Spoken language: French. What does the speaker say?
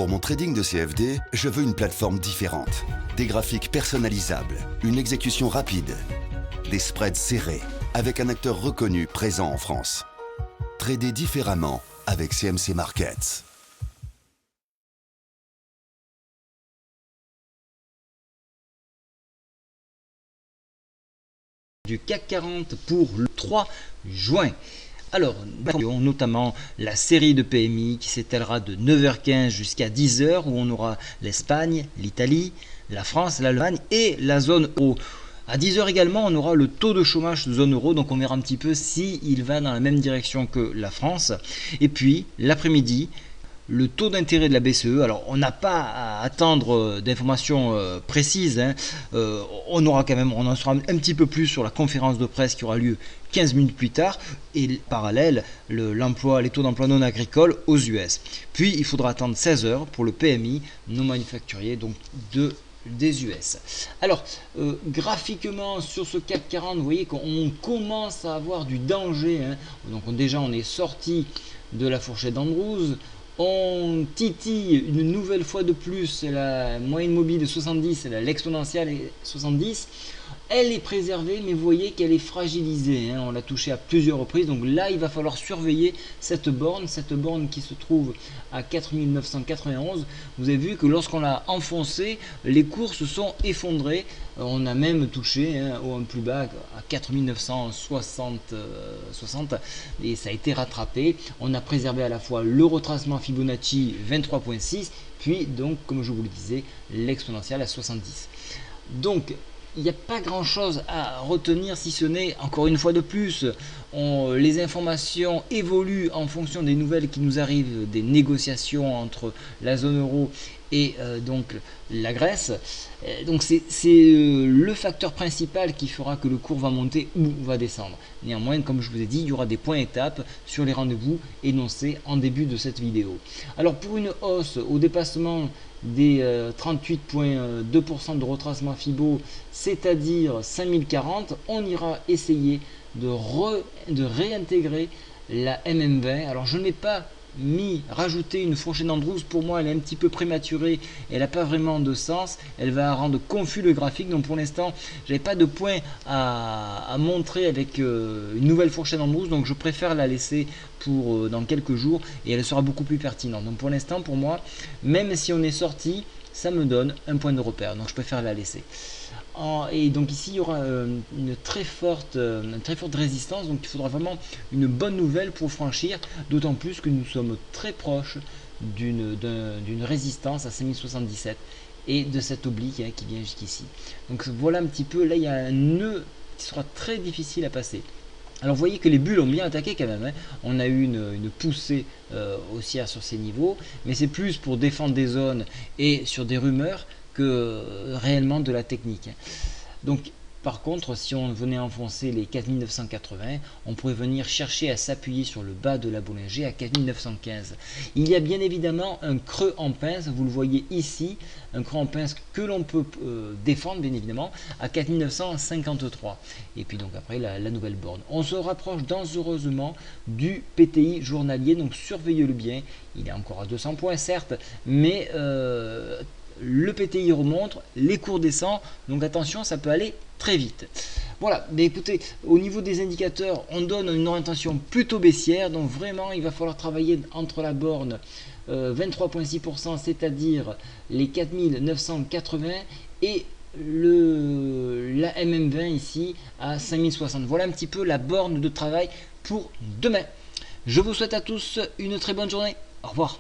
Pour mon trading de CFD, je veux une plateforme différente. Des graphiques personnalisables, une exécution rapide, des spreads serrés, avec un acteur reconnu présent en France. Trader différemment avec CMC Markets. Du CAC 40 pour le 3 juin. Alors, notamment la série de PMI qui s'étalera de 9h15 jusqu'à 10h où on aura l'Espagne, l'Italie, la France, l'Allemagne et la zone euro. À 10h également, on aura le taux de chômage de zone euro, donc on verra un petit peu s'il va dans la même direction que la France. Et puis, l'après-midi, le taux d'intérêt de la BCE. Alors, on n'a pas à attendre d'informations précises. On aura quand même, on en saura un petit peu plus sur la conférence de presse qui aura lieu 15 minutes plus tard. Et parallèle, les taux d'emploi non agricoles aux US. Puis, il faudra attendre 16 heures pour le PMI non manufacturier, donc des US. Alors, graphiquement sur ce CAC 40, vous voyez qu'on commence à avoir du danger. Donc déjà, on est sorti de la fourchette d'Andrews. On titille une nouvelle fois de plus la moyenne mobile de 70, l'exponentielle 70. Elle est préservée, mais vous voyez qu'elle est fragilisée. On l'a touchée à plusieurs reprises. Donc là, il va falloir surveiller cette borne qui se trouve à 4991. Vous avez vu que lorsqu'on l'a enfoncée, les cours se sont effondrés. On a même touché au plus bas à 4960 et ça a été rattrapé. On a préservé à la fois le retracement Fibonacci 23.6, puis donc, comme je vous le disais, l'exponentielle à 70. Donc, il n'y a pas grand chose à retenir si ce n'est, encore une fois de plus, les informations évoluent en fonction des nouvelles qui nous arrivent des négociations entre la zone euro et donc la Grèce. Donc c'est le facteur principal qui fera que le cours va monter ou va descendre. Néanmoins, comme je vous ai dit, il y aura des points étapes sur les rendez-vous énoncés en début de cette vidéo. Alors pour une hausse au dépassement des 38,2% de retracement Fibo, c'est-à-dire 5040, on ira essayer de réintégrer la MM20. Alors je n'ai pas rajouter une fourchette d'Andrews. Pour moi, elle est un petit peu prématurée, elle n'a pas vraiment de sens, elle va rendre confus le graphique. Donc pour l'instant, j'avais pas de point à montrer avec une nouvelle fourchette d'Andrews, donc je préfère la laisser pour dans quelques jours et elle sera beaucoup plus pertinente. Donc pour l'instant, pour moi, même si on est sorti, ça me donne un point de repère, donc je préfère la laisser. Et donc ici il y aura une très forte résistance, donc il faudra vraiment une bonne nouvelle pour franchir, d'autant plus que nous sommes très proches d'une résistance à 5077 et de cette oblique qui vient jusqu'ici. Donc voilà un petit peu, là il y a un nœud qui sera très difficile à passer. Alors vous voyez que les bulles ont bien attaqué quand même, On a eu une poussée haussière sur ces niveaux, mais c'est plus pour défendre des zones et sur des rumeurs que réellement de la technique. Donc par contre, si on venait enfoncer les 4980, on pourrait venir chercher à s'appuyer sur le bas de la Bollinger à 4915. Il y a bien évidemment un creux en pince, vous le voyez ici, un creux en pince que l'on peut défendre bien évidemment à 4953. Et puis donc après la nouvelle borne. On se rapproche dangereusement du PTI journalier, donc surveillez-le bien. Il est encore à 200 points certes, mais le PTI remonte, les cours descendent, donc attention, ça peut aller très vite. Voilà, mais écoutez, au niveau des indicateurs, on donne une orientation plutôt baissière, donc vraiment il va falloir travailler entre la borne 23,6%, c'est-à-dire les 4980 et la MM20 ici à 5060. Voilà un petit peu la borne de travail pour demain. Je vous souhaite à tous une très bonne journée. Au revoir.